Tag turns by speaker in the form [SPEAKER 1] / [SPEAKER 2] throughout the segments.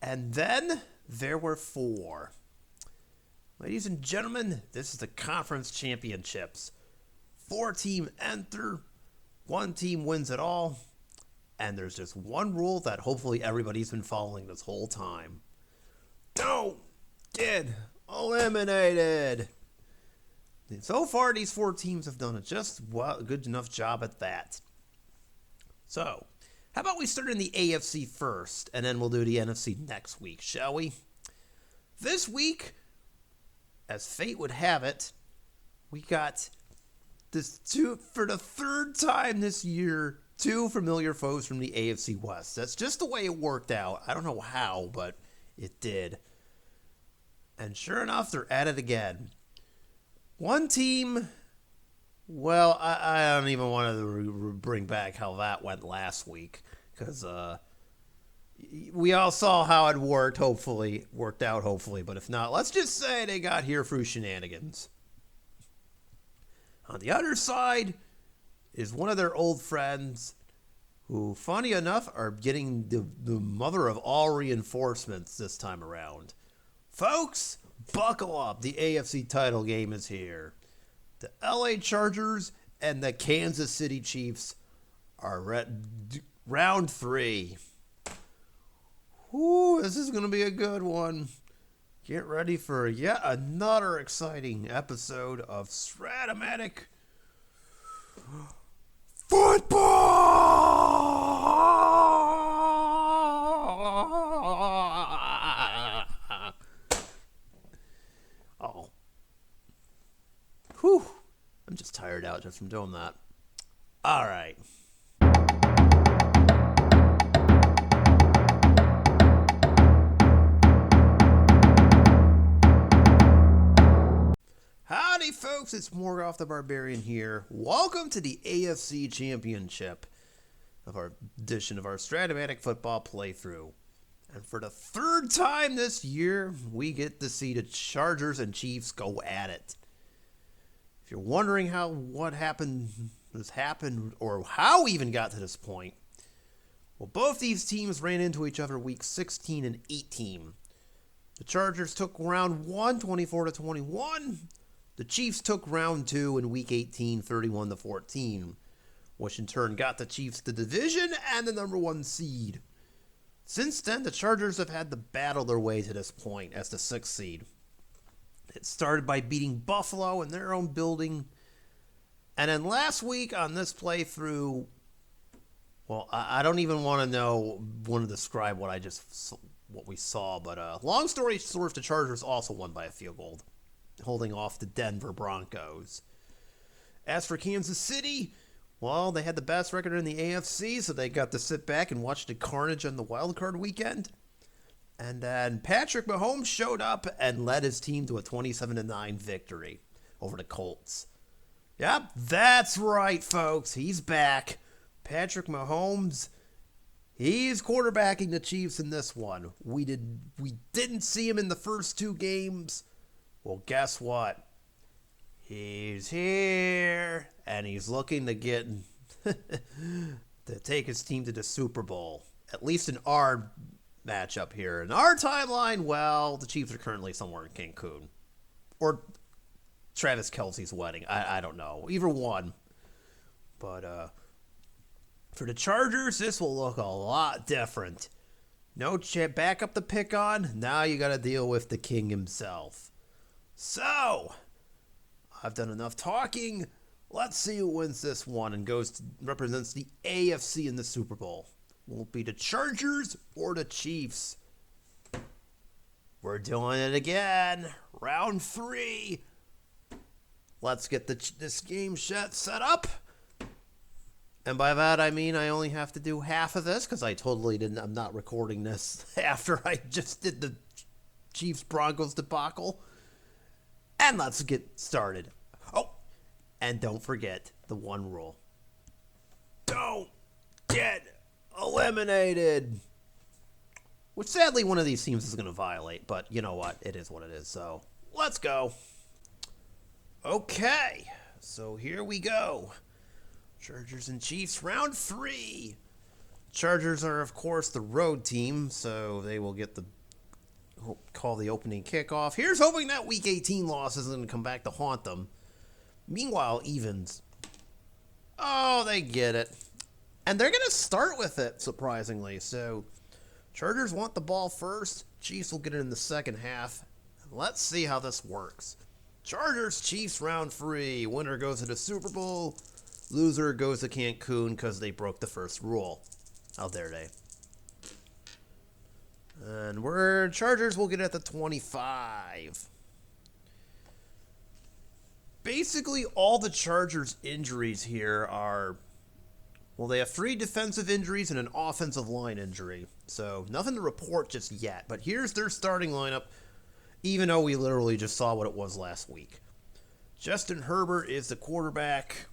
[SPEAKER 1] And then there were 4. Ladies and gentlemen, this is the conference championships. 4 teams enter, 1 team wins it all, and there's just one rule that hopefully everybody's been following this whole time. Don't get eliminated. And so far, these 4 teams have done a good enough job at that. So, how about we start in the AFC first, and then we'll do the NFC next week, shall we? This week, as fate would have it, we got for the 3rd time this year, 2 familiar foes from the AFC West. That's just the way it worked out. I don't know how, but it did. And sure enough, they're at it again. One team, well, I don't even want to bring back how that went last week, because we all saw how it worked out, but if not, let's just say they got here through shenanigans. On the other side is one of their old friends who, funny enough, are getting the mother of all reinforcements this time around. Folks, buckle up. The AFC title game is here. The LA Chargers and the Kansas City Chiefs are round 3. Whoo, this is going to be a good one. Get ready for yet another exciting episode of Strat-O-Matic Football! Oh. Whew. I'm just tired out just from doing that. All right. Howdy, folks. It's Morgoth the Barbarian here. Welcome to the AFC Championship of our edition of our Strat-O-Matic football playthrough. And for the 3rd time this year, we get to see the Chargers and Chiefs go at it. If you're wondering what happened, or how we even got to this point, well, both these teams ran into each other week 16 and 18. The Chargers took round 1, 24-21. The Chiefs took round 2 in week 18, 31-14, which in turn got the Chiefs the division and the number 1 seed. Since then, the Chargers have had to battle their way to this point as the 6th seed. It started by beating Buffalo in their own building. And then last week on this playthrough, well, I don't even want to describe what we saw. But long story short, the Chargers also won by a field goal, holding off the Denver Broncos. As for Kansas City, well, they had the best record in the AFC, so they got to sit back and watch the carnage on the wildcard weekend. And then Patrick Mahomes showed up and led his team to a 27-9 victory over the Colts. Yep, that's right, folks. He's back. Patrick Mahomes, he's quarterbacking the Chiefs in this one. We didn't see him in the first 2 games. Well, guess what? He's here, and he's looking to get to take his team to the Super Bowl. At least in our matchup here. In our timeline, well, the Chiefs are currently somewhere in Cancun. Or Travis Kelce's wedding. I don't know. Either one. But for the Chargers, this will look a lot different. No back up the pick on. Now you got to deal with the king himself. So, I've done enough talking. Let's see who wins this one and represents the AFC in the Super Bowl. Will it be the Chargers or the Chiefs? We're doing it again. Round 3. Let's get this game set up. And by that, I mean I only have to do half of this because I totally didn't. I'm not recording this after I just did the Chiefs-Broncos debacle. And let's get started. Oh, and don't forget the one rule. Don't get eliminated. Which sadly one of these teams is going to violate, but you know what? It is what it is, so let's go. Okay, so here we go. Chargers and Chiefs, round 3. Chargers are, of course, the road team, so they will get the call the opening kickoff. Here's hoping that Week 18 loss isn't going to come back to haunt them. Meanwhile, Evans. Oh, they get it. And they're going to start with it, surprisingly. So, Chargers want the ball first. Chiefs will get it in the second half. Let's see how this works. Chargers, Chiefs, round 3. Winner goes to the Super Bowl. Loser goes to Cancun because they broke the first rule. How dare they? And Chargers will get at the 25. Basically, all the Chargers' injuries here are, well, they have 3 defensive injuries and an offensive line injury. So, nothing to report just yet. But here's their starting lineup, even though we literally just saw what it was last week. Justin Herbert is the quarterback.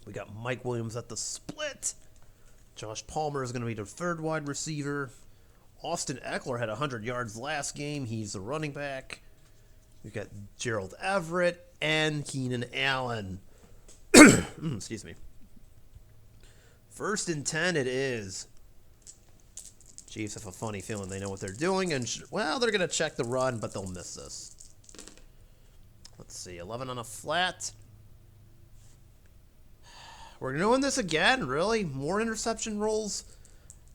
[SPEAKER 1] We got Mike Williams at the split. Josh Palmer is going to be the third wide receiver. Austin Eckler had 100 yards last game. He's the running back. We've got Gerald Everett and Keenan Allen. Excuse me. 1st and 10 it is. Chiefs have a funny feeling they know what they're doing. And, well, they're going to check the run, but they'll miss this. Let's see. 11 on a flat. We're doing this again, really? More interception rolls?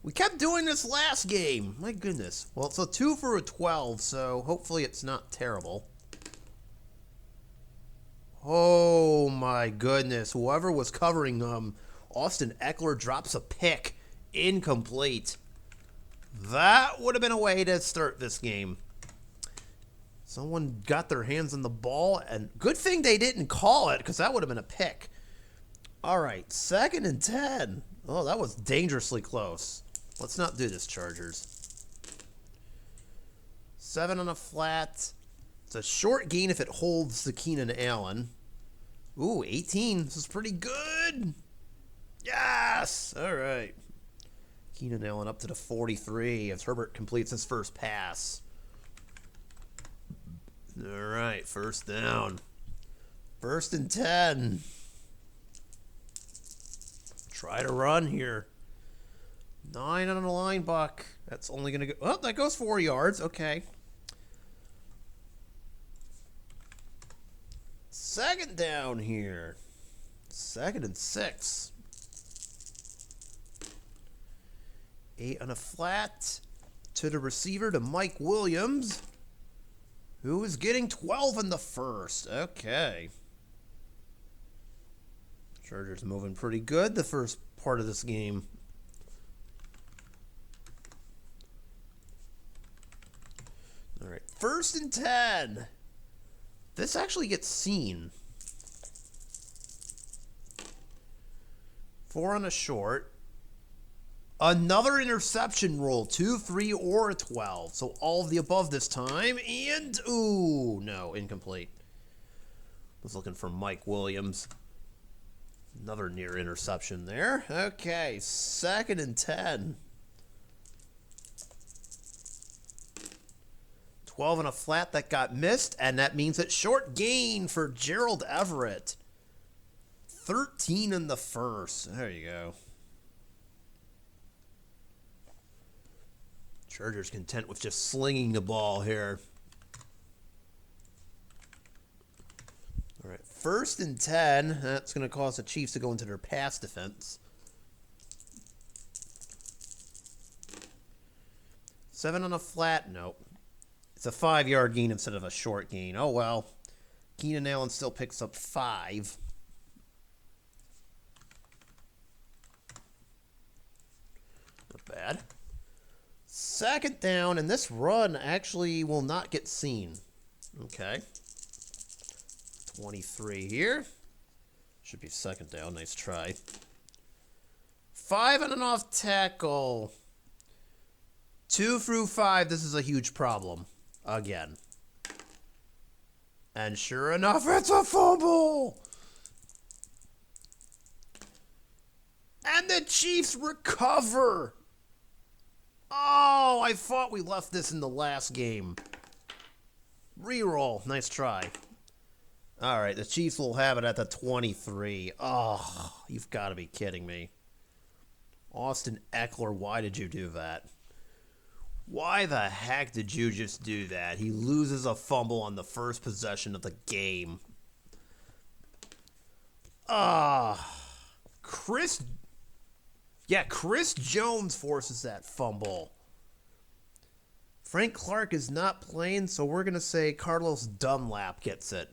[SPEAKER 1] We kept doing this last game. My goodness. Well, it's a 2 for a 12, so hopefully it's not terrible. Oh, my goodness. Whoever was covering Austin Eckler drops a pick. Incomplete. That would have been a way to start this game. Someone got their hands on the ball, and good thing they didn't call it, because that would have been a pick. All right, 2nd and 10. Oh, that was dangerously close. Let's not do this, Chargers. 7 on a flat. It's a short gain if it holds the Keenan Allen. Ooh, 18. This is pretty good. Yes! All right. Keenan Allen up to the 43 as Herbert completes his first pass. All right, 1st down. 1st and 10. Try to run here. 9 on the line, Buck. That's only going to go... Oh, that goes 4 yards. Okay. 2nd down here. 2nd and 6. 8 on a flat. To the receiver, to Mike Williams, who is getting 12 in the 1st. Okay. Chargers moving pretty good the first part of this game. All right, 1st and 10. This actually gets seen. 4 on a short. Another interception roll, 2, 3, or a 12. So all of the above this time. And, ooh, no, incomplete. Was looking for Mike Williams. Another near interception there. Okay, 2nd and 10. 12 on a flat that got missed, and that means it's short gain for Gerald Everett. 13 in the 1st. There you go. Chargers content with just slinging the ball here. All right, 1st and 10. That's going to cause the Chiefs to go into their pass defense. 7 on a flat. Nope. It's a 5-yard gain instead of a short gain. Oh, well. Keenan Allen still picks up 5. Not bad. 2nd down, and this run actually will not get seen. Okay. 23 here. Should be 2nd down. Nice try. 5 and an off tackle. 2 through 5. This is a huge problem. Again. And sure enough, it's a fumble. And the Chiefs recover. Oh, I thought we left this in the last game. Reroll. Nice try. All right, the Chiefs will have it at the 23. Oh, you've got to be kidding me. Austin Eckler, why did you do that? Why the heck did you just do that? He loses a fumble on the first possession of the game. Chris Jones forces that fumble. Frank Clark is not playing, so we're going to say Carlos Dunlap gets it.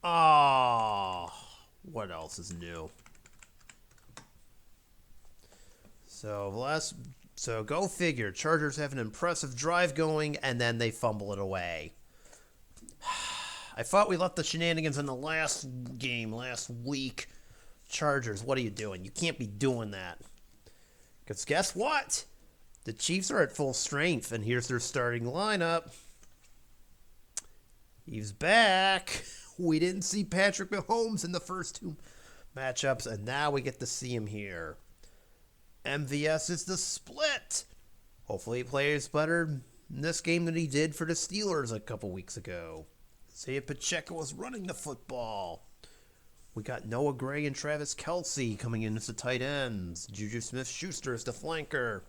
[SPEAKER 1] What else is new? So go figure. Chargers have an impressive drive going, and then they fumble it away. I thought we left the shenanigans in the last game, last week. Chargers, what are you doing? You can't be doing that. Because guess what? The Chiefs are at full strength, and here's their starting lineup. He's back. We didn't see Patrick Mahomes in the first two matchups, and now we get to see him here. MVS is the split. Hopefully he plays better in this game than he did for the Steelers a couple weeks ago. Isaiah Pacheco was running the football. We got Noah Gray and Travis Kelce coming in as the tight ends. Juju Smith-Schuster is the flanker.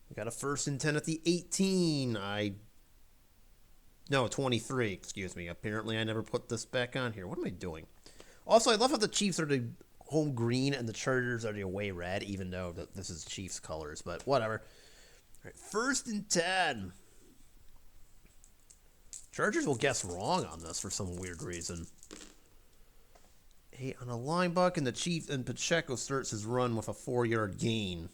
[SPEAKER 1] We got a 1st and 10 at the 18. 23, excuse me. Apparently I never put this back on here. What am I doing? Also, I love how the Chiefs are the home green and the Chargers are the away red, even though this is Chiefs colors, but whatever. All right, 1st and 10. Chargers will guess wrong on this for some weird reason. 8 on a line buck, and the Chiefs and Pacheco starts his run with a 4-yard gain.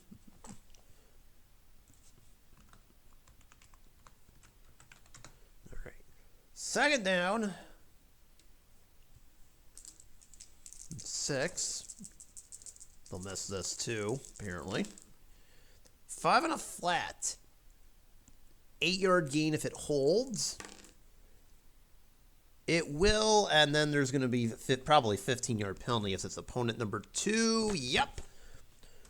[SPEAKER 1] All right, 2nd down. 6. They'll miss this too, apparently. 5 on a flat. 8-yard gain if it holds. It will, and then there's going to be probably 15-yard penalty if it's opponent number 2. Yep.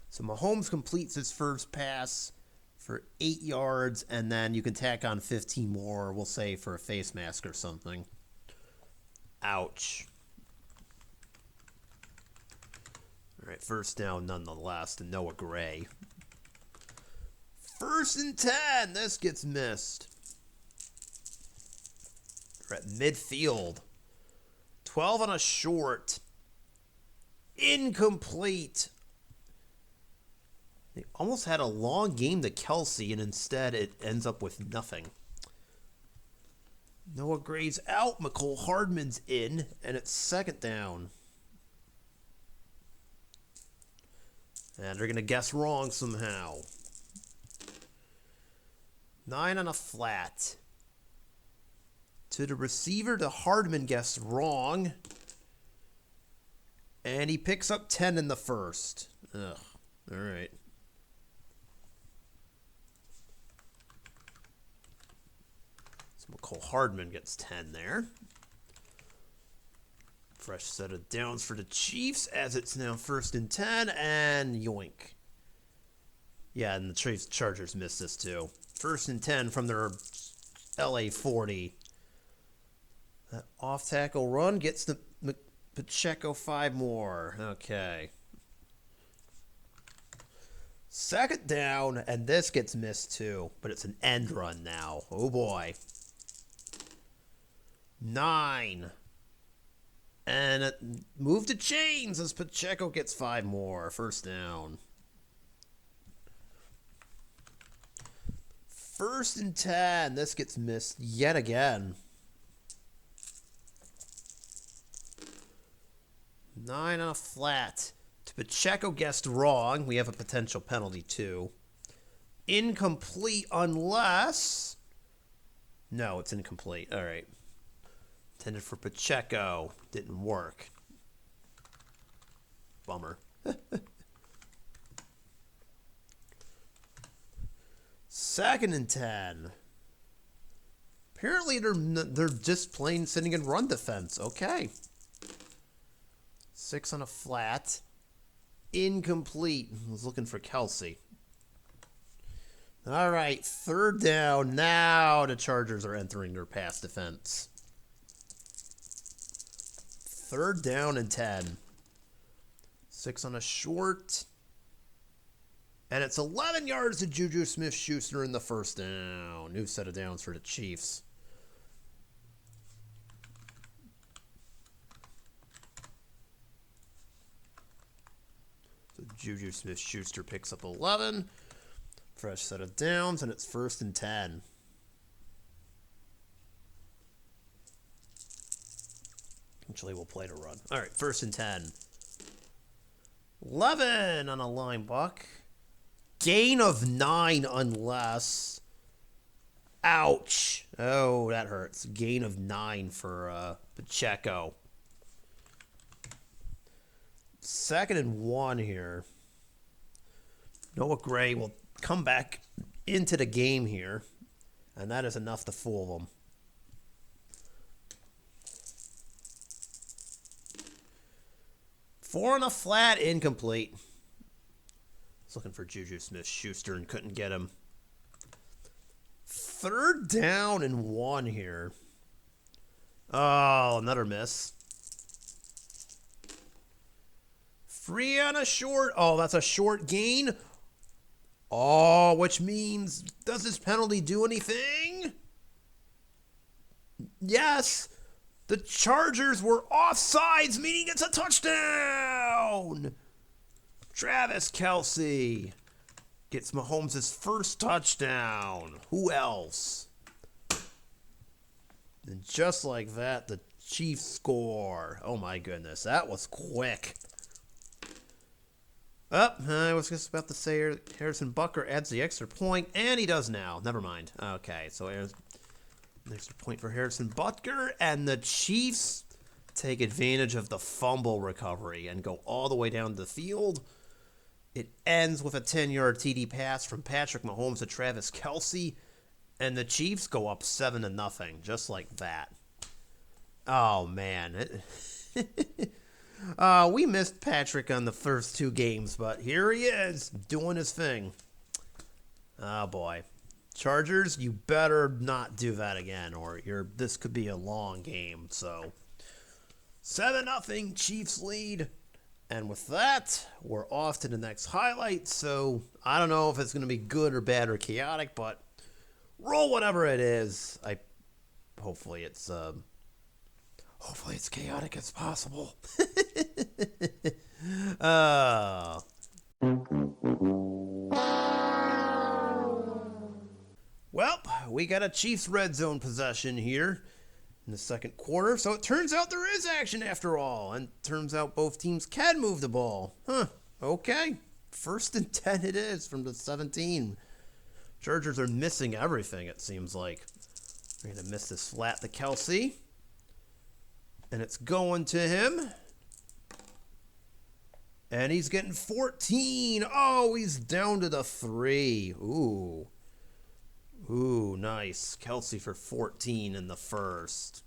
[SPEAKER 1] So Mahomes completes his first pass for 8 yards, and then you can tack on 15 more, we'll say, for a face mask or something. Ouch. All right, 1st down nonetheless to Noah Gray. 1st and 10. This gets missed. We're at midfield. 12 on a short. Incomplete. They almost had a long game to Kelce, and instead it ends up with nothing. Noah Gray's out. McCole Hardman's in, and it's 2nd down. And they're going to guess wrong somehow. 9 on a flat. To the receiver, to Hardman guessed wrong. And he picks up 10 in the 1st. Ugh. All right. So McCole Hardman gets 10 there. Fresh set of downs for the Chiefs as it's now 1st and 10, and yoink. Yeah, and the Chargers missed this too. 1st and 10 from their LA 40. That off-tackle run gets the Pacheco 5 more. Okay. 2nd down, and this gets missed too, but it's an end run now. Oh boy. 9. And it moved to chains as Pacheco gets 5 more. 1st down. 1st and 10. This gets missed yet again. 9 on a flat. Pacheco guessed wrong. We have a potential penalty too. Incomplete unless... No, it's incomplete. All right. Intended for Pacheco. Didn't work. Bummer. 2nd and 10. Apparently they're just plain sitting in run defense. Okay. 6 on a flat. Incomplete. I was looking for Kelce. All right, 3rd down. Now the Chargers are entering their pass defense. 3rd down and 10. 6 on a short. And it's 11 yards to Juju Smith-Schuster in the first down. New set of downs for the Chiefs. So Juju Smith-Schuster picks up 11. Fresh set of downs, and it's 1st and 10. Eventually we'll play to run. All right, 1st and 10. 11 on a line buck. Gain of 9 unless... Ouch. Oh, that hurts. Gain of 9 for Pacheco. 2nd and 1 here. Noah Gray will come back into the game here, and that is enough to fool them. Four on a flat, incomplete. Was looking for Juju Smith-Schuster and couldn't get him. 3rd down and 1 here. Oh, another miss. 3 on a short. Oh, that's a short gain. Oh, which means, does this penalty do anything? Yes. The Chargers were offsides, meaning it's a touchdown. Travis Kelce gets Mahomes' first touchdown. Who else? And just like that, the Chiefs score. Oh my goodness, that was quick. I was just about to say Harrison Butker adds the extra point, and he does now. Never mind. Okay, so there's an extra point for Harrison Butker, and the Chiefs take advantage of the fumble recovery and go all the way down the field. It ends with a 10-yard TD pass from Patrick Mahomes to Travis Kelce, and the Chiefs go up 7-0, just like that. Oh, man. We missed Patrick on the first 2 games, but here he is, doing his thing. Oh, boy. Chargers, you better not do that again, or this could be a long game. So, 7-0, Chiefs lead. And with that, we're off to the next highlight. So, I don't know if it's going to be good or bad or chaotic, but roll whatever it is. Hopefully it's chaotic as possible. Well, we got a Chiefs red zone possession here in the second quarter. So it turns out there is action after all. And turns out both teams can move the ball. Okay. 1st and 10 it is from the 17. Chargers are missing everything, it seems like. They're going to miss this flat to Kelce. And it's going to him. And he's getting 14. Oh, he's down to the 3. Ooh, nice. Kelce for 14 in the first.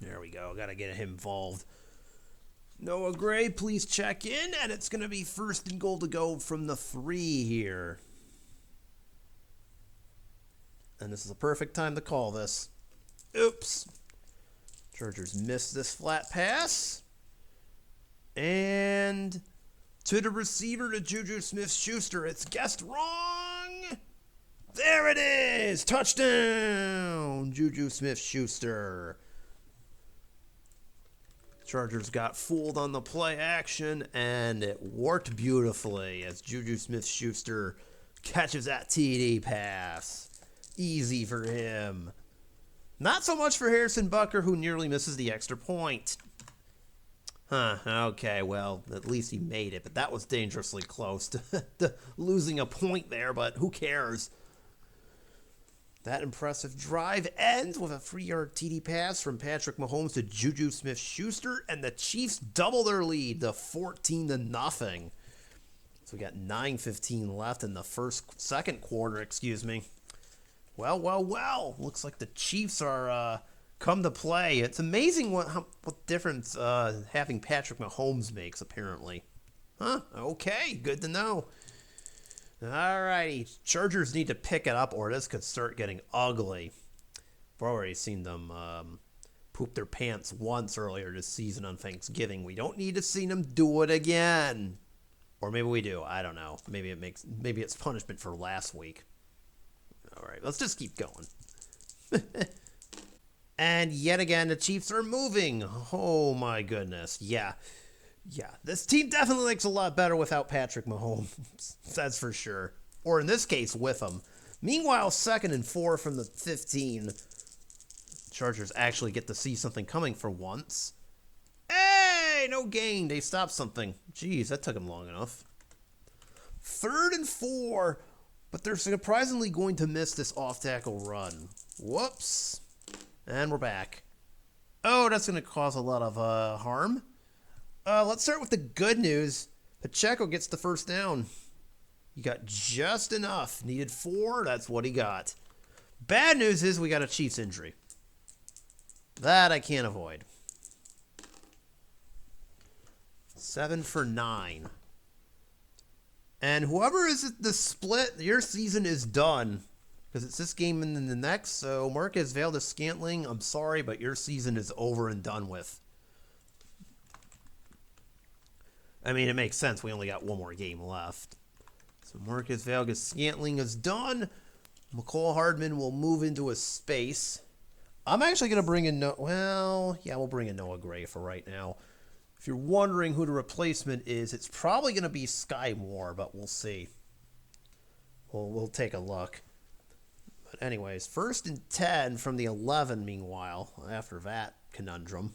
[SPEAKER 1] There we go. Got to get him involved. Noah Gray, please check in. And it's going to be 1st and goal to go from the 3 here. And this is a perfect time to call this. Oops. Chargers missed this flat pass. And to the receiver, to Juju Smith-Schuster. It's guessed wrong. There it is. Touchdown. Juju Smith-Schuster. Chargers got fooled on the play action, and it worked beautifully as Juju Smith-Schuster catches that TD pass. Easy for him. Not so much for Harrison Butker, who nearly misses the extra point. Okay, well, at least he made it, but that was dangerously close to losing a point there, but who cares? That impressive drive ends with a 3-yard TD pass from Patrick Mahomes to Juju Smith-Schuster, and the Chiefs double their lead to 14-0. So we got 9:15 left in the second quarter, Well. Looks like the Chiefs are come to play. It's amazing what difference having Patrick Mahomes makes, apparently. Okay, good to know. Alrighty, Chargers need to pick it up or this could start getting ugly. We've already seen them poop their pants once earlier this season on Thanksgiving. We don't need to see them do it again. Or maybe we do. I don't know. Maybe it's punishment for last week. All right, let's just keep going. And yet again, the Chiefs are moving. Oh my goodness. Yeah. This team definitely looks a lot better without Patrick Mahomes. That's for sure. Or in this case, with him. Meanwhile, 2nd and 4 from the 15. Chargers actually get to see something coming for once. Hey, no gain. They stopped something. Jeez, that took them long enough. 3rd and 4. But they're surprisingly going to miss this off-tackle run. Whoops. And we're back. Oh, that's going to cause a lot of harm. Let's start with the good news. Pacheco gets the first down. He got just enough. Needed 4. That's what he got. Bad news is we got a Chiefs injury. That I can't avoid. 7 for 9. And whoever is at the split, your season is done. Because it's this game and then the next. So Marquez Valdes-Scantling, I'm sorry, but your season is over and done with. I mean, it makes sense. We only got one more game left. So Marquez Valdes-Scantling is done. McCole Hardman will move into a space. I'm actually going to bring in we'll bring in Noah Gray for right now. If you're wondering who the replacement is, it's probably going to be Sky Moore, but we'll see. We'll take a look. But anyways, 1st and 10 from the 11, meanwhile, after that conundrum.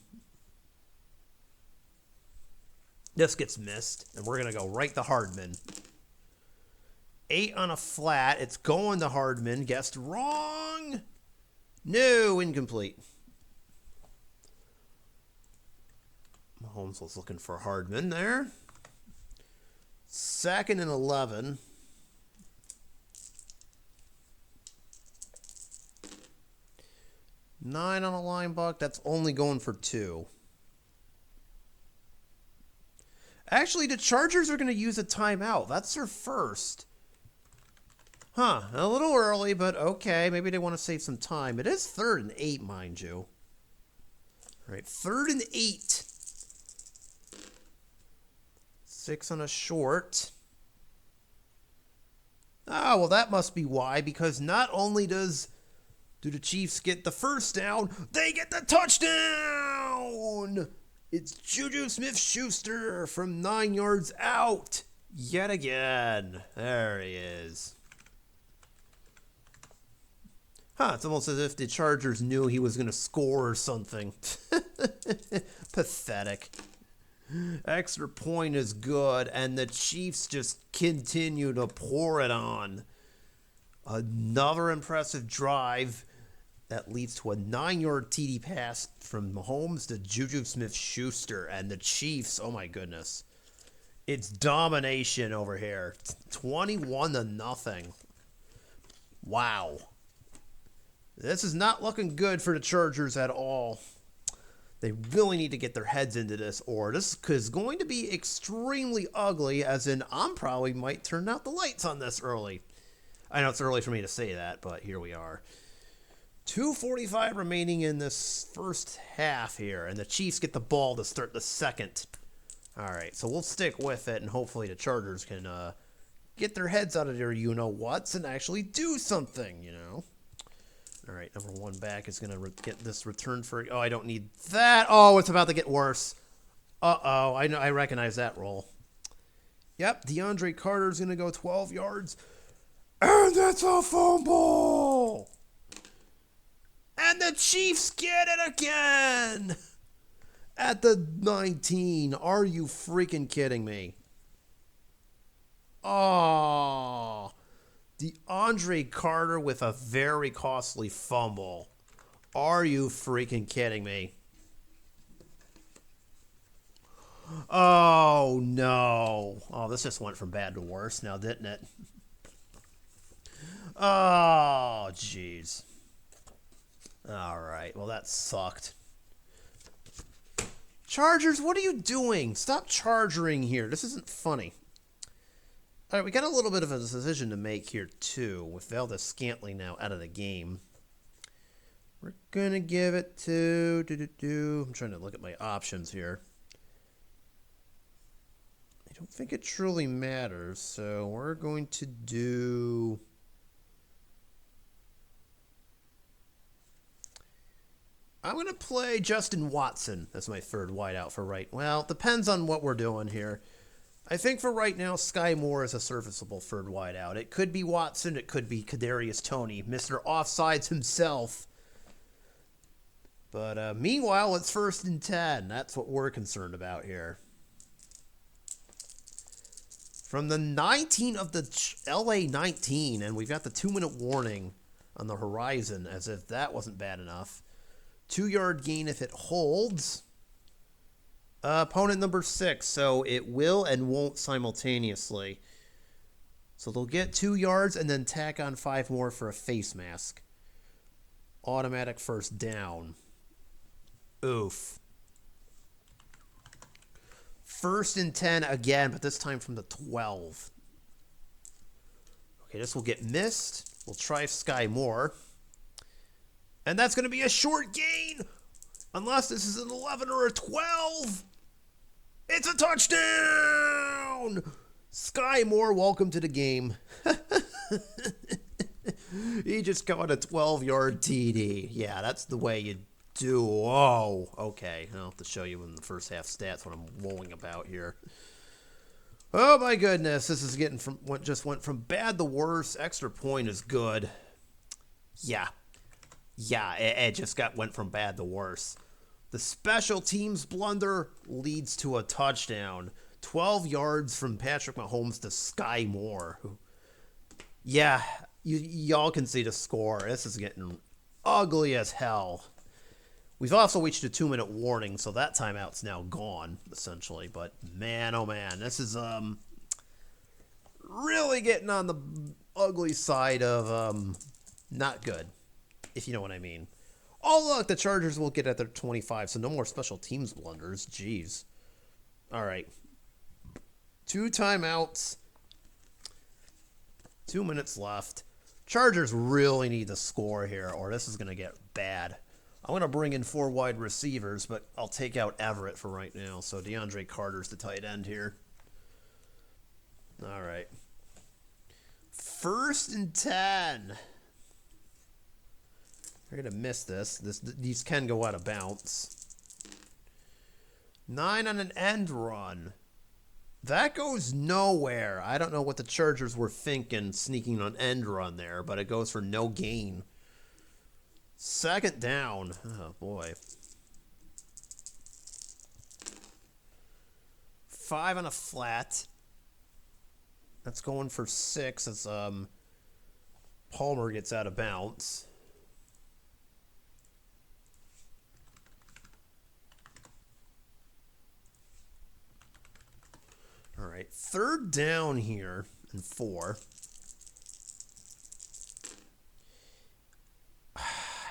[SPEAKER 1] This gets missed, and we're going to go right to Hardman. 8 on a flat. It's going to Hardman. Guessed wrong. No, incomplete. Mahomes was looking for Hardman there. 2nd and 11. Nine on a line buck. That's only going for 2. Actually, the Chargers are going to use a timeout. That's their first. Huh, a little early, but okay. Maybe they want to save some time. It is 3rd and 8, mind you. All right, 3rd and 8. 6 on a short. Ah, well, that must be why, because not only do the Chiefs get the first down, they get the touchdown! It's Juju Smith-Schuster from 9 yards out. Yet again. There he is. Huh, it's almost as if the Chargers knew he was going to score or something. Pathetic. Extra point is good, and the Chiefs just continue to pour it on. Another impressive drive that leads to a 9-yard TD pass from Mahomes to Juju Smith-Schuster, and the Chiefs, oh my goodness. It's domination over here. 21-0. Wow. This is not looking good for the Chargers at all. They really need to get their heads into this, or this is going to be extremely ugly, as in I'm probably might turn out the lights on this early. I know it's early for me to say that, but here we are. 2:45 remaining in this first half here, and the Chiefs get the ball to start the second. All right, so we'll stick with it, and hopefully the Chargers can get their heads out of their you-know-whats and actually do something, you know. All right, number 1 back is going to get this return for... Oh, I don't need that. Oh, it's about to get worse. Uh-oh, I recognize that roll. Yep, DeAndre Carter's going to go 12 yards. And it's a fumble! And the Chiefs get it again! At the 19. Are you freaking kidding me? Oh... DeAndre Carter with a very costly fumble. Are you freaking kidding me? Oh, no. Oh, this just went from bad to worse now, didn't it? Oh, jeez. All right. Well, that sucked. Chargers, what are you doing? Stop charging here. This isn't funny. All right, we got a little bit of a decision to make here, too, with Valdes-Scantling now out of the game. We're going to give it to... I'm trying to look at my options here. I don't think it truly matters, so we're going to do... I'm going to play Justin Watson as my third wideout for right. Well, it depends on what we're doing here. I think for right now, Sky Moore is a serviceable third wideout. It could be Watson. It could be Kadarius Toney, Mr. Offsides himself. But meanwhile, it's 1st and 10. That's what we're concerned about here. From the 19 of the LA 19, and we've got the 2-minute warning on the horizon, as if that wasn't bad enough. 2-yard gain if it holds. Opponent number 6, so it will and won't simultaneously. So they'll get 2 yards and then tack on 5 more for a face mask. Automatic 1st down. Oof. 1st and 10 again, but this time from the 12. Okay, this will get missed. We'll try Sky Moore. And that's going to be a short gain. Unless this is an 11 or a 12. It's a touchdown! Sky Moore, welcome to the game. He just got a 12-yard TD. Yeah, that's the way you do. Oh, okay. I'll have to show you in the first half stats what I'm rolling about here. Oh, my goodness. This is getting from what just went from bad to worse. Extra point is good. Yeah. Yeah, it just went from bad to worse. The special teams blunder leads to a touchdown. 12 yards from Patrick Mahomes to Sky Moore. Yeah, y'all can see the score. This is getting ugly as hell. We've also reached a 2-minute warning, so that timeout's now gone, essentially. But man, oh man, this is really getting on the ugly side of not good, if you know what I mean. Oh, look, the Chargers will get at their 25, so no more special teams blunders. Jeez. All right. 2 timeouts. 2 minutes left. Chargers really need to score here, or this is going to get bad. I'm going to bring in 4 wide receivers, but I'll take out Everett for right now. So DeAndre Carter's the tight end here. All right. 1st and 10. We're going to miss this. These can go out of bounds. 9 on an end run. That goes nowhere. I don't know what the Chargers were thinking sneaking an end run there, but it goes for no gain. 2nd down. Oh, boy. 5 on a flat. That's going for 6 as Palmer gets out of bounds. All right, 3rd down here and 4.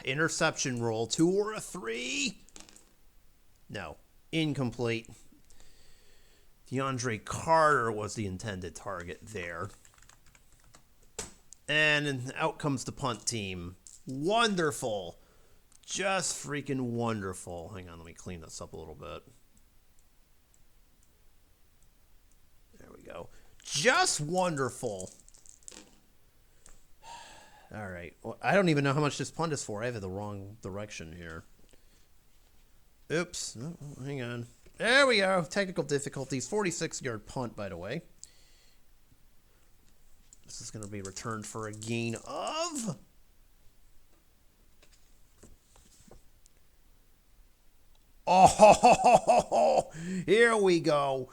[SPEAKER 1] Interception roll, 2 or a 3? No, incomplete. DeAndre Carter was the intended target there. And out comes the punt team. Wonderful. Just freaking wonderful. Hang on, let me clean this up a little bit. There we go. Just wonderful. All right. Well, I don't even know how much this punt is for. I have it the wrong direction here. Oops. Oh, hang on. There we go. Technical difficulties. 46-yard punt, by the way. This is going to be returned for a gain of... Oh, here we go.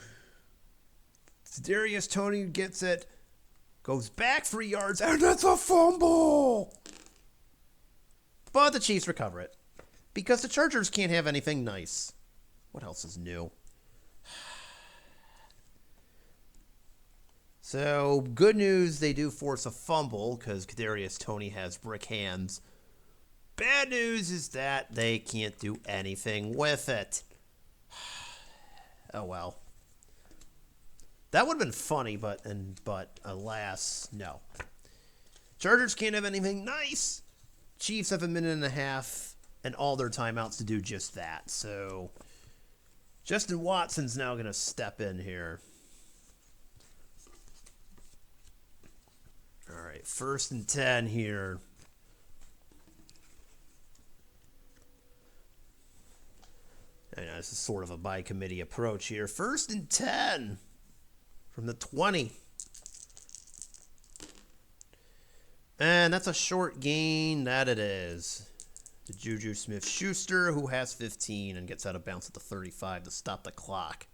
[SPEAKER 1] Kadarius Toney gets it. Goes back 3 yards, and it's a fumble! But the Chiefs recover it. Because the Chargers can't have anything nice. What else is new? So, good news, they do force a fumble, because Kadarius Toney has brick hands. Bad news is that they can't do anything with it. Oh, well. That would have been funny, but alas, no. Chargers can't have anything nice. Chiefs have a minute and a half and all their timeouts to do just that. So Justin Watson's now going to step in here. right, 1st and 10 here. I know this is sort of a by committee approach here. 1st and 10 from the 20. And that's a short gain. That it is. To Juju Smith-Schuster, who has 15 and gets out of bounds at the 35 to stop the clock.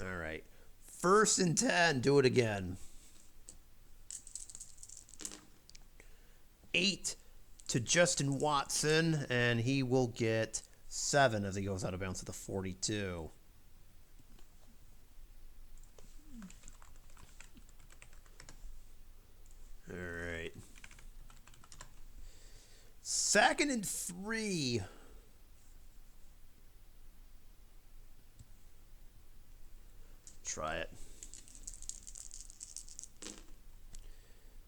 [SPEAKER 1] All right. 1st and 10. Do it again. 8 to Justin Watson, and he will get 7 as he goes out of bounds at the 42. All right. 2nd and 3. Try it.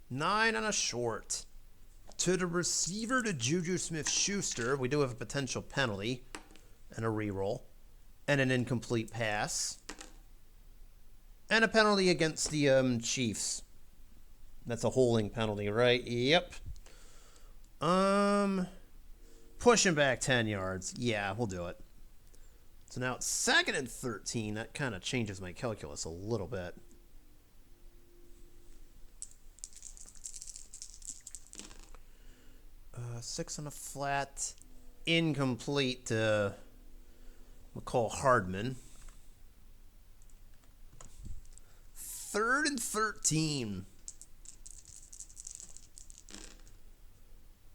[SPEAKER 1] 9 on a short. To the receiver to Juju Smith-Schuster. We do have a potential penalty and a reroll and an incomplete pass. And a penalty against the Chiefs. That's a holding penalty, right? Yep. Pushing back 10 yards. Yeah, we'll do it. So now it's 2nd and 13. That kind of changes my calculus a little bit. Six on a flat. Incomplete to McCall Hardman. 3rd and 13.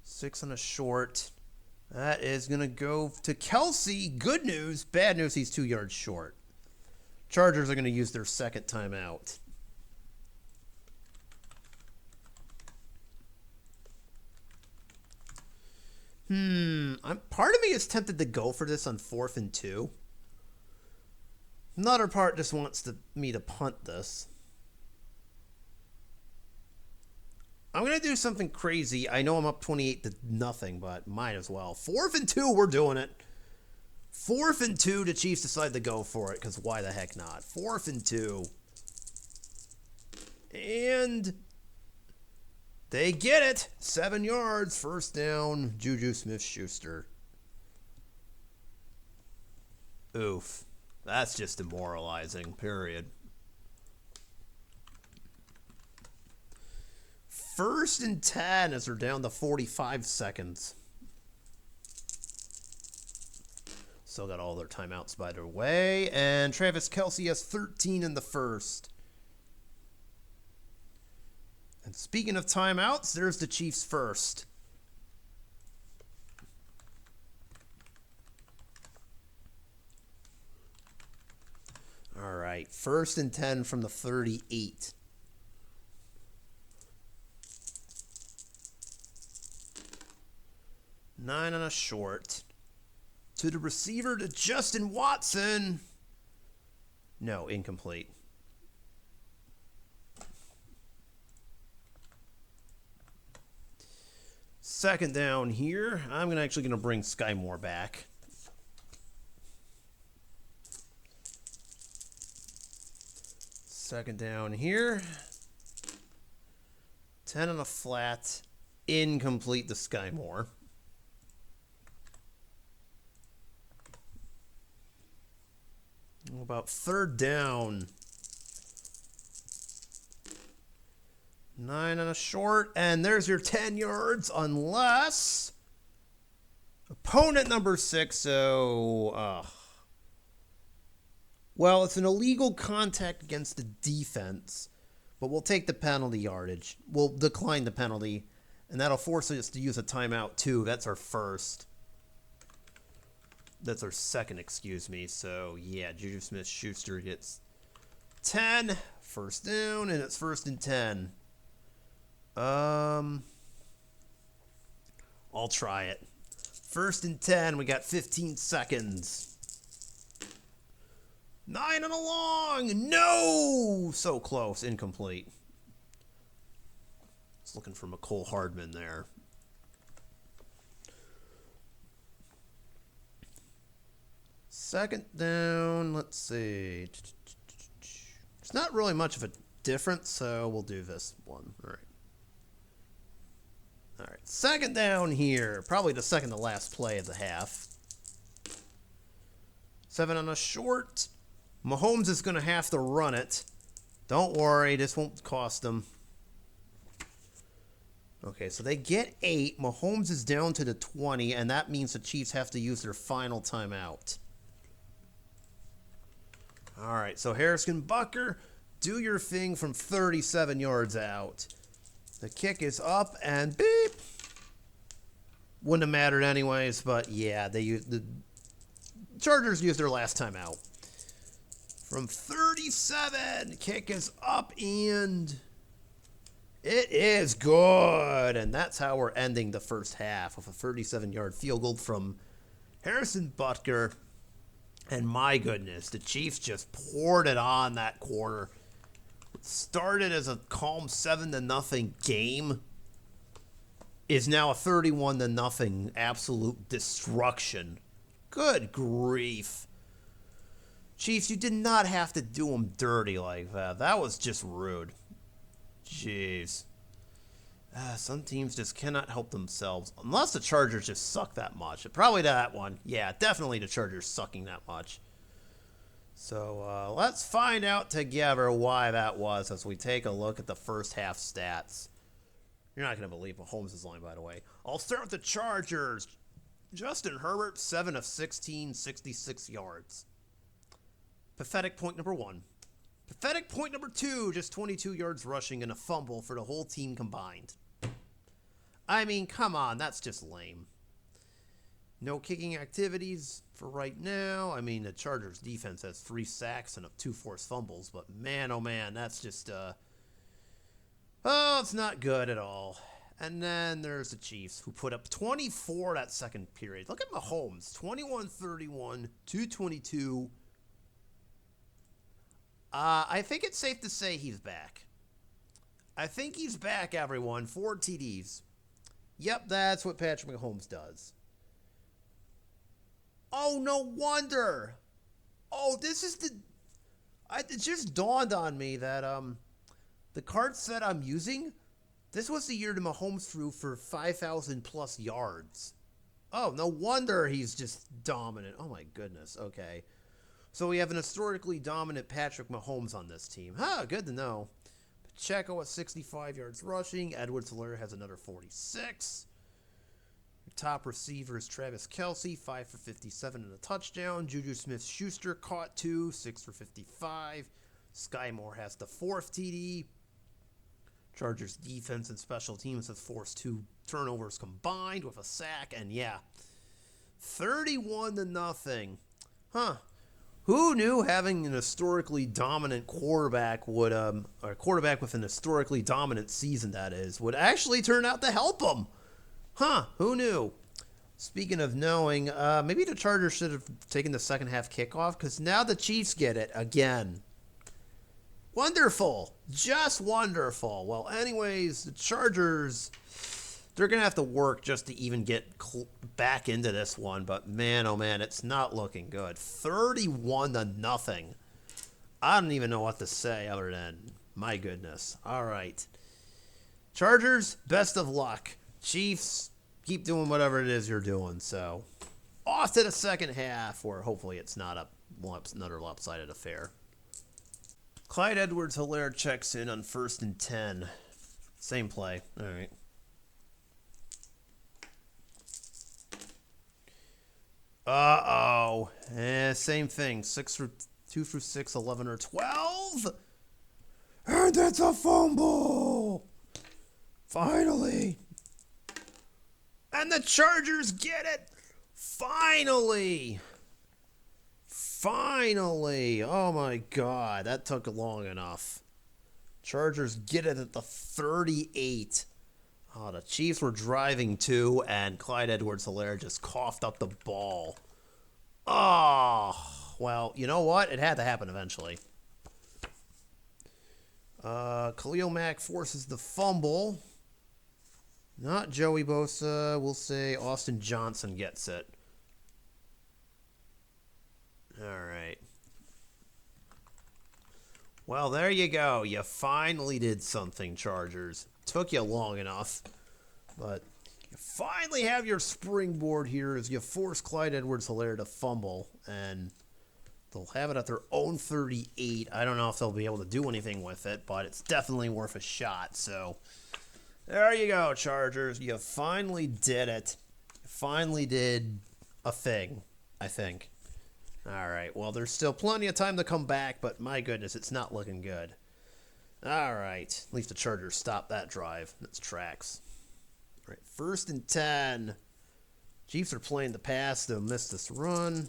[SPEAKER 1] 6 on a short. That is going to go to Kelsey. Good news. Bad news, he's 2 yards short. Chargers are going to use their 2nd timeout. Part of me is tempted to go for this on 4th and 2. Another part just wants me to punt this. I'm going to do something crazy. I know I'm up 28-0, but might as well. 4th and 2, we're doing it. 4th and 2, the Chiefs decide to go for it, because why the heck not? 4th and 2. And they get it. 7 yards, 1st down, Juju Smith-Schuster. Oof. That's just demoralizing, period. 1st and 10 as they're down to 45 seconds. Still got all their timeouts by their way. And Travis Kelce has 13 in the 1st. And speaking of timeouts, there's the Chiefs' first. All right, 1st and 10 from the 38. Nine on a short. To the receiver to Justin Watson. No, incomplete. Second down here. I'm actually going to bring Sky Moore back. Second down here. 10 on a flat. Incomplete to Sky Moore. About 3rd down. 9 on a short. And there's your 10 yards unless opponent number 6. So, well, it's an illegal contact against the defense. But we'll take the penalty yardage. We'll decline the penalty. And that'll force us to use a timeout too. That's our first. That's our second, excuse me. So, yeah, Juju Smith-Schuster gets 10. 1st down, and it's 1st and 10. I'll try it. 1st and 10. We got 15 seconds. 9 on a long. No! So close. Incomplete. Just looking for McCole Hardman there. Second down, let's see. It's not really much of a difference, so we'll do this one. All right. All right, second down here. Probably the second to last play of the half. 7 on a short. Mahomes is going to have to run it. Don't worry, this won't cost them. Okay, so they get 8. Mahomes is down to the 20, and that means the Chiefs have to use their final timeout. All right, so Harrison Butker, do your thing from 37 yards out. The kick is up, and beep. Wouldn't have mattered anyways, but yeah, the Chargers used their last timeout. From 37, kick is up, and it is good. And that's how we're ending the first half, with a 37-yard field goal from Harrison Butker. And my goodness, the Chiefs just poured it on that quarter. It started as a calm 7-0 game. Is now a 31-0 absolute destruction. Good grief. Chiefs, you did not have to do them dirty like that. That was just rude. Jeez. Some teams just cannot help themselves. Unless the Chargers just suck that much. Probably that one. Yeah, definitely the Chargers sucking that much. So let's find out together why that was as we take a look at the first half stats. You're not going to believe Mahomes' line, by the way. I'll start with the Chargers. Justin Herbert, 7 of 16, 66 yards. Pathetic point number 1. Pathetic point number 2, just 22 yards rushing and a fumble for the whole team combined. I mean, come on, that's just lame. No kicking activities for right now. I mean, the Chargers defense has 3 sacks and 2 forced fumbles, but man, oh man, that's just, it's not good at all. And then there's the Chiefs, who put up 24 that second period. Look at Mahomes, 21-31, 222. I think it's safe to say he's back. I think he's back, everyone. 4 TDs. Yep, that's what Patrick Mahomes does. Oh, no wonder. Oh, this is the... it just dawned on me that the card set I'm using, this was the year that Mahomes threw for 5,000 plus yards. Oh, no wonder he's just dominant. Oh, my goodness. Okay. So we have an historically dominant Patrick Mahomes on this team. Good to know. Pacheco at 65 yards rushing. Edwards-Helaire has another 46. Your top receiver is Travis Kelce, 5 for 57 and a touchdown. Juju Smith-Schuster caught 2, 6 for 55. Sky Moore has the 4th TD. Chargers defense and special teams have forced 2 turnovers combined with a sack. And yeah, 31-0. Who knew having an historically dominant quarterback would, or a quarterback with an historically dominant season, that is, would actually turn out to help him? Who knew? Speaking of knowing, maybe the Chargers should have taken the second half kickoff, because now the Chiefs get it again. Wonderful. Just wonderful. Well, anyways, the Chargers, they're going to have to work just to even get back into this one. But man, oh man, it's not looking good. 31-0. I don't even know what to say other than, my goodness. All right. Chargers, best of luck. Chiefs, keep doing whatever it is you're doing. So, off to the second half, where hopefully it's not another lopsided affair. Clyde Edwards-Helaire checks in on 1st and 10. Same play. All right. Uh-oh. Same thing. 2 through 6, 11 or 12. And it's a fumble. Finally. And the Chargers get it. Finally. Oh my God. That took long enough. Chargers get it at the 38. Oh, the Chiefs were driving too, and Clyde Edwards-Helaire just coughed up the ball. Oh, well, you know what? It had to happen eventually. Khalil Mack forces the fumble. Not Joey Bosa. We'll say Austin Johnson gets it. All right. Well, there you go. You finally did something, Chargers. Took you long enough, but you finally have your springboard here as you force Clyde Edwards-Helaire to fumble, and they'll have it at their own 38. I don't know if they'll be able to do anything with it, but it's definitely worth a shot. So there you go, Chargers. You finally did it. You finally did a thing, I think. All right, well, there's still plenty of time to come back, but my goodness, it's not looking good. All right, at least the Chargers stopped that drive. That's tracks. All right, 1st and 10. Chiefs are playing the pass. They'll miss this run.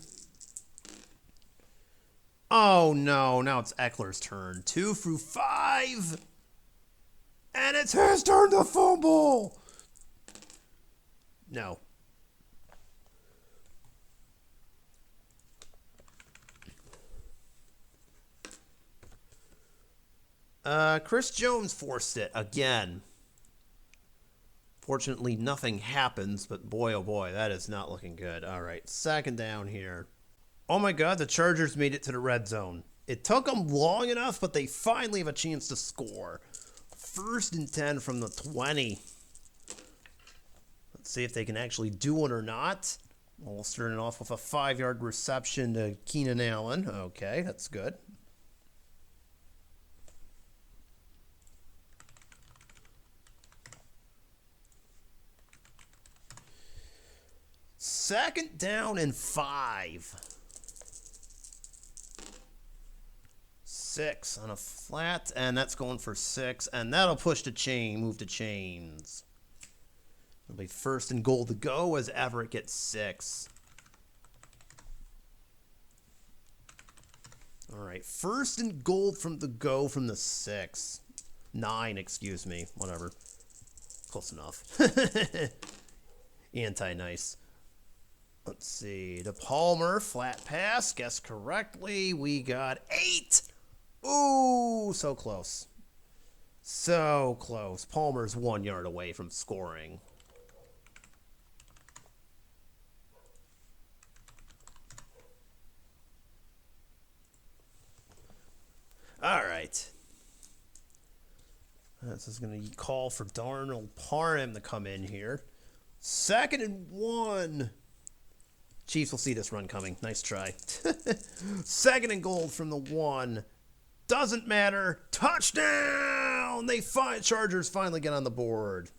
[SPEAKER 1] Oh, no, now it's Eckler's turn. 2 through 5. And it's his turn to fumble. No. Chris Jones forced it again. Fortunately, nothing happens, but boy, oh boy, that is not looking good. All right, 2nd down here. Oh my God, the Chargers made it to the red zone. It took them long enough, but they finally have a chance to score. 1st and 10 from the 20. Let's see if they can actually do it or not. We'll start it off with a 5-yard reception to Keenan Allen. Okay, that's good. Second down and 5. 6 on a flat, and that's going for 6, and that'll push the chain, move the chains. It'll be 1st and goal to go as Everett gets 6. All right, 1st and goal from the go from the 6. 9, excuse me, whatever. Close enough. Anti-nice. Let's see. To Palmer, flat pass. Guessed correctly. We got 8. Ooh, so close. So close. Palmer's 1 yard away from scoring. All right. This is going to call for Darnell Parham to come in here. 2nd and 1. Chiefs will see this run coming. Nice try. 2nd and goal from the 1. Doesn't matter. Touchdown! Chargers finally get on the board.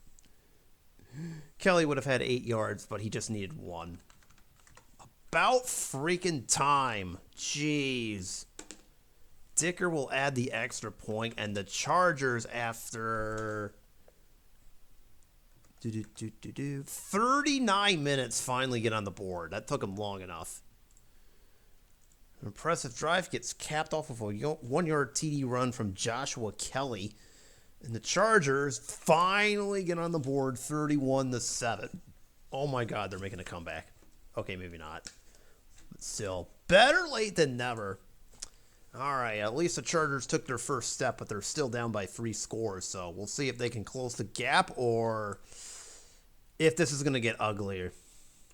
[SPEAKER 1] Kelly would have had 8 yards, but he just needed 1. About freaking time. Jeez. Dicker will add the extra point, and the Chargers, after 39 minutes, finally get on the board. That took them long enough. An impressive drive gets capped off with a 1-yard TD run from Joshua Kelly. And the Chargers finally get on the board 31-7. Oh my God, they're making a comeback. Okay, maybe not. But still, better late than never. All right, at least the Chargers took their first step, but they're still down by 3 scores. So we'll see if they can close the gap or if this is going to get uglier.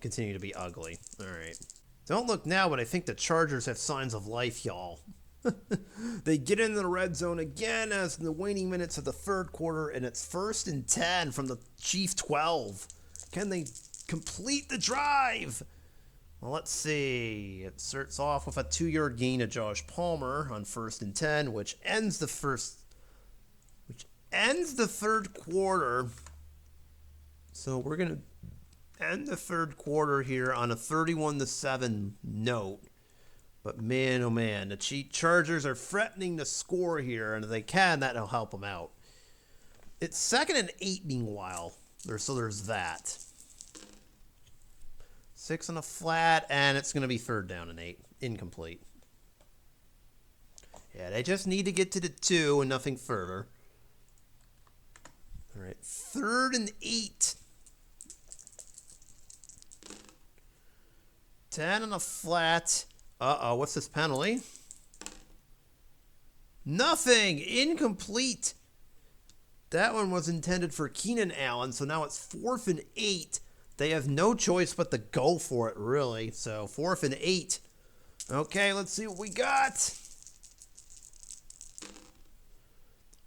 [SPEAKER 1] Continue to be ugly. All right. Don't look now, but I think the Chargers have signs of life, y'all. They get into the red zone again as in the waning minutes of the 3rd quarter, and it's 1st and 10 from the Chief 12. Can they complete the drive? Well, let's see. It starts off with a 2-yard gain to Josh Palmer on 1st and 10, which ends the 3rd quarter. So we're going to end the 3rd quarter here on a 31-7 note. But man, oh man, the Chargers are threatening to score here, and if they can, that'll help them out. It's 2nd and 8 meanwhile. So there's that. 6 on a flat, and it's going to be 3rd down and 8. Incomplete. Yeah, they just need to get to the 2 and nothing further. All right, 3rd and 8. 10 on a flat. Uh-oh, what's this penalty? Nothing! Incomplete! That one was intended for Keenan Allen, so now it's 4th and 8. They have no choice but to go for it, really. So 4th and 8. Okay, let's see what we got.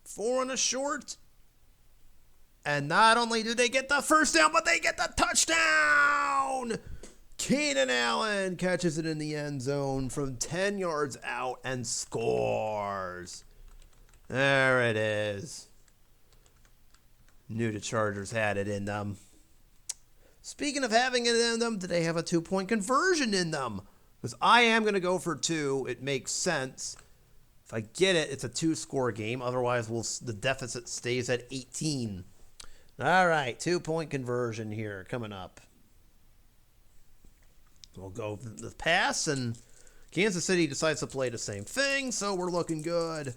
[SPEAKER 1] 4 on a short. And not only do they get the first down, but they get the touchdown! Keenan Allen catches it in the end zone from 10 yards out and scores. There it is. Knew the Chargers had it in them. Speaking of having it in them, do they have a 2-point conversion in them? Because I am going to go for 2. It makes sense. If I get it, it's a 2-score game. Otherwise, the deficit stays at 18. All right, 2-point conversion here coming up. We'll go the pass, and Kansas City decides to play the same thing, so we're looking good.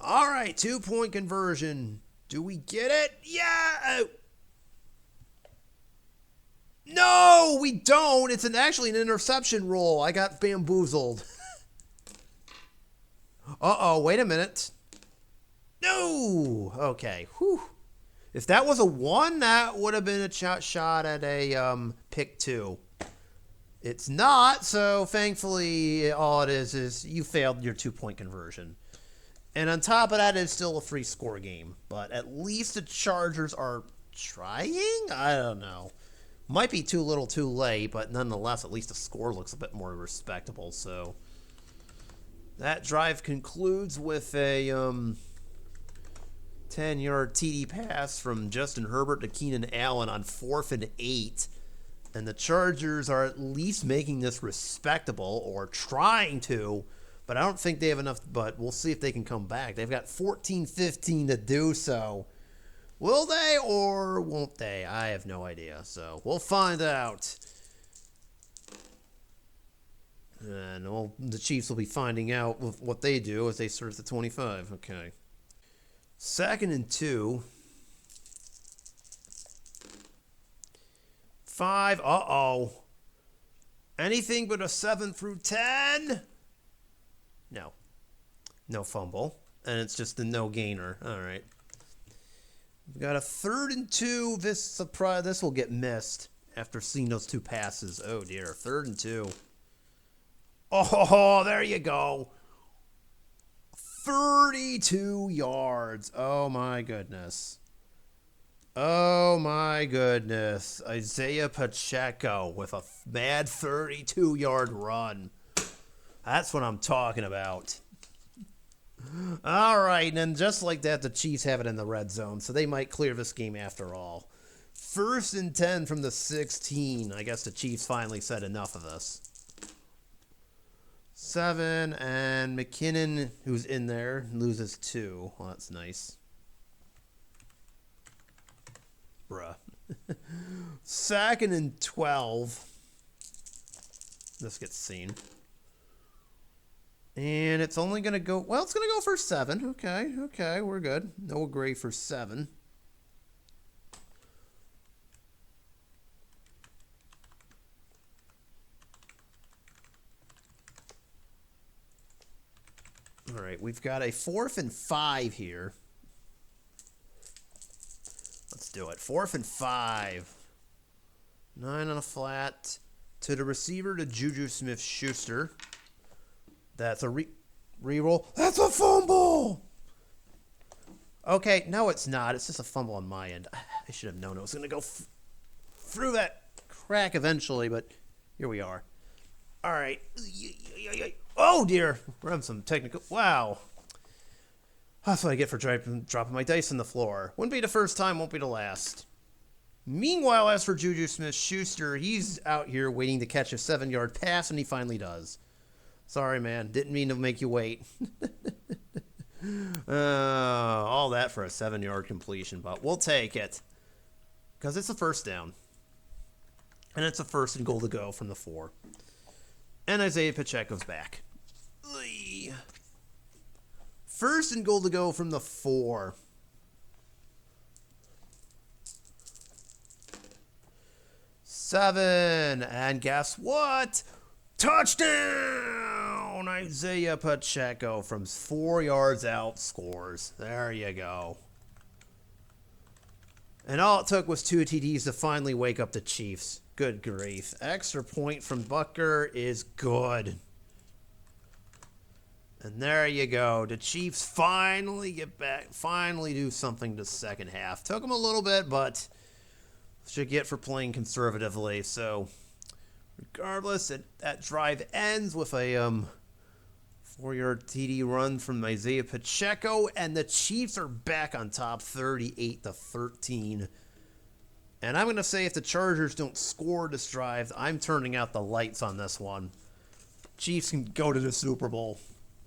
[SPEAKER 1] All right, 2-point conversion. Do we get it? Yeah! No, we don't. It's actually an interception roll. I got bamboozled. Uh-oh, wait a minute. No! Okay, whew. If that was a 1, that would have been a shot at a pick 2. It's not, so thankfully all it is you failed your 2-point conversion. And on top of that, it's still a free score game. But at least the Chargers are trying? I don't know. Might be too little too late, but nonetheless, at least the score looks a bit more respectable. So that drive concludes with a 10-yard TD pass from Justin Herbert to Keenan Allen on 4th and 8. And the Chargers are at least making this respectable, or trying to, but I don't think they have enough. But we'll see if they can come back. They've got 14-15 to do so. Will they or won't they? I have no idea. So we'll find out. And the Chiefs will be finding out what they do as they serve the 25. Okay. 2nd and 2. 5. Uh-oh. Anything but a 7 through 10? No. No fumble. And it's just a no gainer. All right. We've got a 3rd and 2. This will get missed after seeing those 2 passes. Oh, dear. 3rd and 2. Oh, there you go. 32 yards. Oh, my goodness. Oh, my goodness. Isaiah Pacheco with a mad 32-yard run. That's what I'm talking about. All right, and then just like that, the Chiefs have it in the red zone, so they might clear this game after all. 1st and 10 from the 16. I guess the Chiefs finally said enough of this. 7, and McKinnon, who's in there, loses 2. Well, that's nice. Bruh. 2nd and 12. This gets seen. And it's only going to go... Well, it's going to go for 7. Okay, we're good. No gray for 7. All right, we've got a 4th and 5 here. Let's do it. 4th and 5. 9 on a flat. To the receiver, to Juju Smith-Schuster. That's a re-roll. That's a fumble! Okay, no, it's not. It's just a fumble on my end. I should have known it was going to go through that crack eventually, but here we are. All right. Oh, dear. We're having some technical... Wow. That's what I get for dropping my dice on the floor. Wouldn't be the first time, won't be the last. Meanwhile, as for Juju Smith-Schuster, he's out here waiting to catch a 7-yard pass, and he finally does. Sorry, man. Didn't mean to make you wait. All that for a 7-yard completion, but we'll take it. Because it's a first down. And it's a 1st and goal to go from the 4. And Isaiah Pacheco's back. 1st and goal to go from the 4. Seven. And guess what? Touchdown! Isaiah Pacheco from 4 yards out scores. There you go. And all it took was 2 TDs to finally wake up the Chiefs. Good grief. Extra point from Butker is good. And there you go. The Chiefs finally get back, finally do something this second half. Took them a little bit, but that's what you get for playing conservatively. So, regardless, that drive ends with a 4-yard TD run from Isaiah Pacheco, and the Chiefs are back on top 38-13. And I'm going to say if the Chargers don't score this drive, I'm turning out the lights on this one. Chiefs can go to the Super Bowl.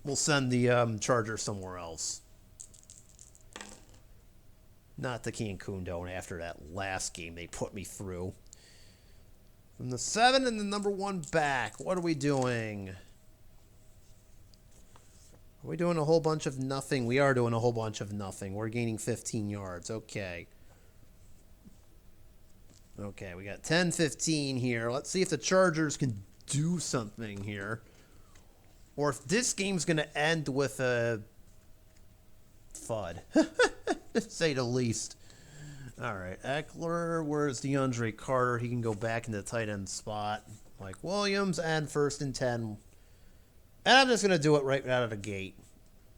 [SPEAKER 1] We'll send the Chargers somewhere else. Not to Cancun, though, after that last game they put me through. From the 7 and the number 1 back, what are we doing? Are we doing a whole bunch of nothing? We are doing a whole bunch of nothing. We're gaining 15 yards. Okay. Okay, we got 10-15 here. Let's see if the Chargers can do something here. Or if this game's going to end with a FUD, to say the least. All right, Eckler, where's DeAndre Carter? He can go back in the tight end spot. Mike Williams, and 1st and 10. And I'm just going to do it right out of the gate,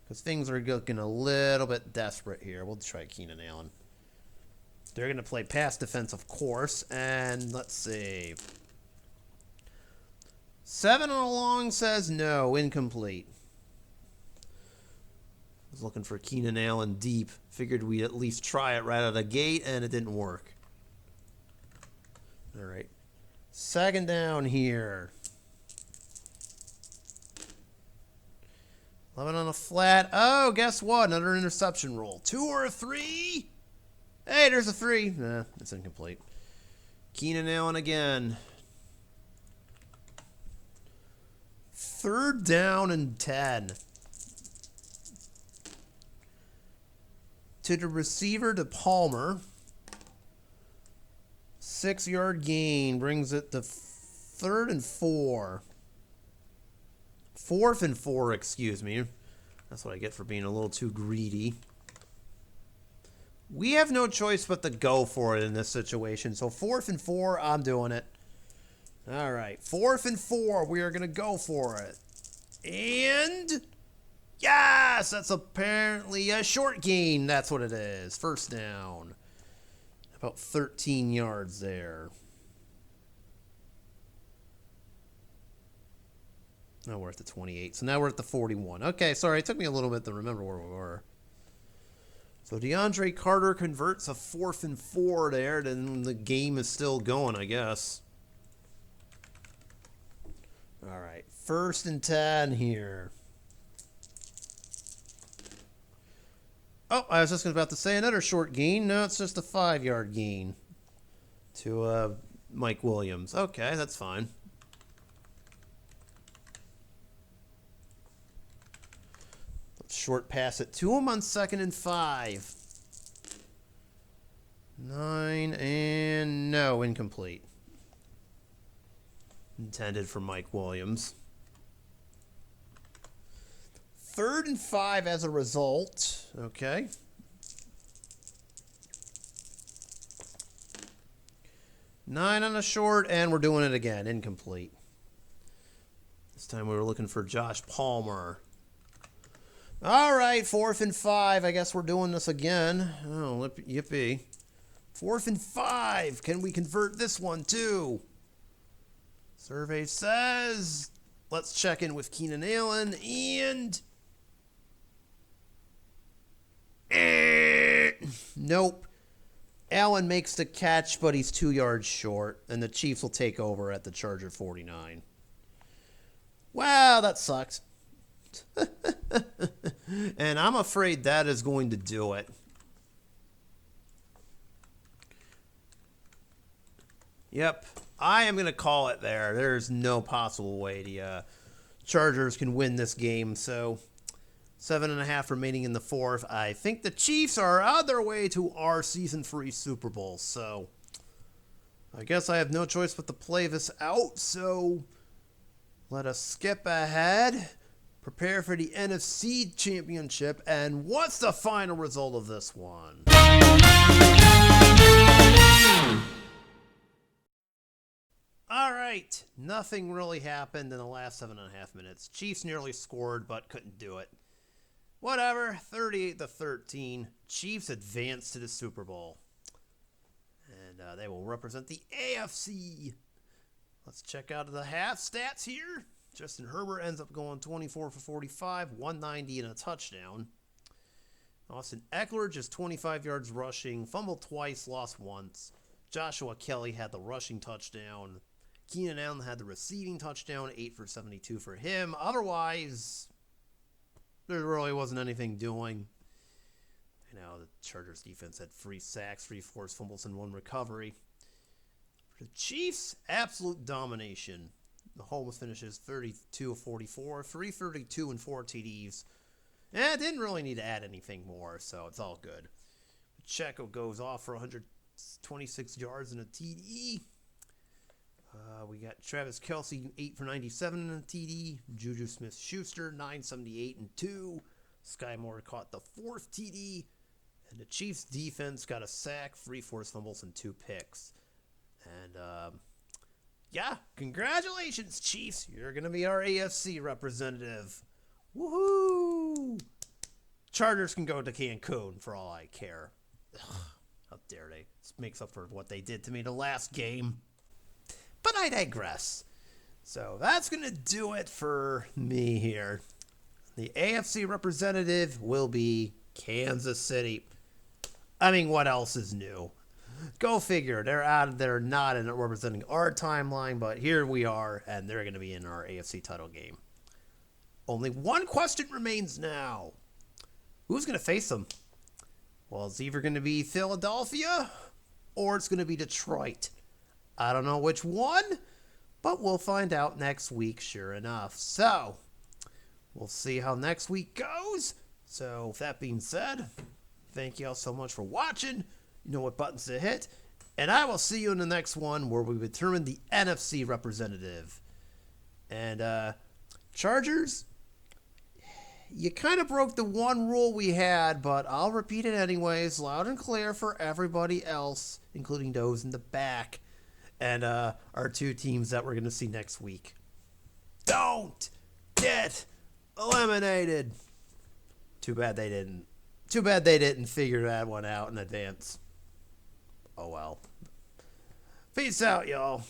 [SPEAKER 1] because things are looking a little bit desperate here. We'll try Keenan Allen. They're going to play pass defense, of course, and let's see. 7 on a long says no, incomplete. I was looking for Keenan Allen deep. Figured we'd at least try it right out of the gate, and it didn't work. All right. 2nd down here. 11 on a flat. Oh, guess what? Another interception roll. 2 or a 3? Hey, there's a 3. Nah, it's incomplete. Keenan Allen again. 3rd down and 10. To the receiver, to Palmer. 6-yard gain brings it to 3rd and 4. 4th and 4, excuse me. That's what I get for being a little too greedy. We have no choice but to go for it in this situation. So 4th and 4, I'm doing it. All right, 4th and 4, we are going to go for it. And yes, that's apparently a short gain. That's what it is. 1st down. About 13 yards there. Now we're at the 28. So now we're at the 41. Okay, sorry, it took me a little bit to remember where we were. So DeAndre Carter converts a 4th and 4 there. Then the game is still going, I guess. All right, 1st and 10 here. Oh, I was just about to say another short gain. No, it's just a 5-yard gain to Mike Williams. Okay, that's fine. Let's short pass it to him on 2nd and 5. 9 and no, incomplete. Intended for Mike Williams. 3rd and 5 as a result. Okay. Nine on a short, and we're doing it again. Incomplete. This time we were looking for Josh Palmer. All right, 4th and 5. I guess we're doing this again. Oh, yippee. 4th and 5. Can we convert this one too? Survey says, let's check in with Keenan Allen, and nope. Allen makes the catch, but he's 2 yards short, and the Chiefs will take over at the Charger 49. Wow, that sucks. And I'm afraid that is going to do it. Yep. I am going to call it there. There's no possible way the Chargers can win this game. So 7.5 remaining in the 4th. I think the Chiefs are on their way to our season-free Super Bowl. So I guess I have no choice but to play this out. So let us skip ahead. Prepare for the NFC Championship. And what's the final result of this one? All right, nothing really happened in the last 7.5 minutes. Chiefs nearly scored, but couldn't do it. Whatever, 38-13. Chiefs advance to the Super Bowl. And they will represent the AFC. Let's check out the half stats here. Justin Herbert ends up going 24 for 45, 190 and a touchdown. Austin Eckler just 25 yards rushing, fumbled twice, lost once. Joshua Kelly had the rushing touchdown. Keenan Allen had the receiving touchdown, 8 for 72 for him. Otherwise, there really wasn't anything doing. The Chargers defense had 3 sacks, 3 forced fumbles, and 1 recovery. For the Chiefs, absolute domination. Mahomes finishes 32 of 44, 332 and 4 TDs. Didn't really need to add anything more, so it's all good. Pacheco goes off for 126 yards and a TD. We got Travis Kelce, 8 for 97 and a TD. Juju Smith-Schuster, 978 and 2. Sky Moore caught the 4th TD. And the Chiefs defense got a sack, 3 forced fumbles, and 2 picks. And, congratulations, Chiefs. You're going to be our AFC representative. Woohoo! Chargers can go to Cancun for all I care. Ugh, how dare they? This makes up for what they did to me the last game. But I digress. So that's going to do it for me here. The AFC representative will be Kansas City. I mean, what else is new? Go figure. They're not representing our timeline, but here we are, and they're going to be in our AFC title game. Only one question remains now. Who's going to face them? Well, it's either going to be Philadelphia or it's going to be Detroit. I don't know which one, but we'll find out next week, sure enough. So, we'll see how next week goes. So, with that being said, thank you all so much for watching. You know what buttons to hit. And I will see you in the next one where we determine the NFC representative. And, Chargers, you kind of broke the one rule we had, but I'll repeat it anyways, loud and clear for everybody else, including those in the back. And our 2 teams that we're going to see next week. Don't get eliminated. Too bad they didn't figure that one out in advance. Oh well. Peace out, y'all.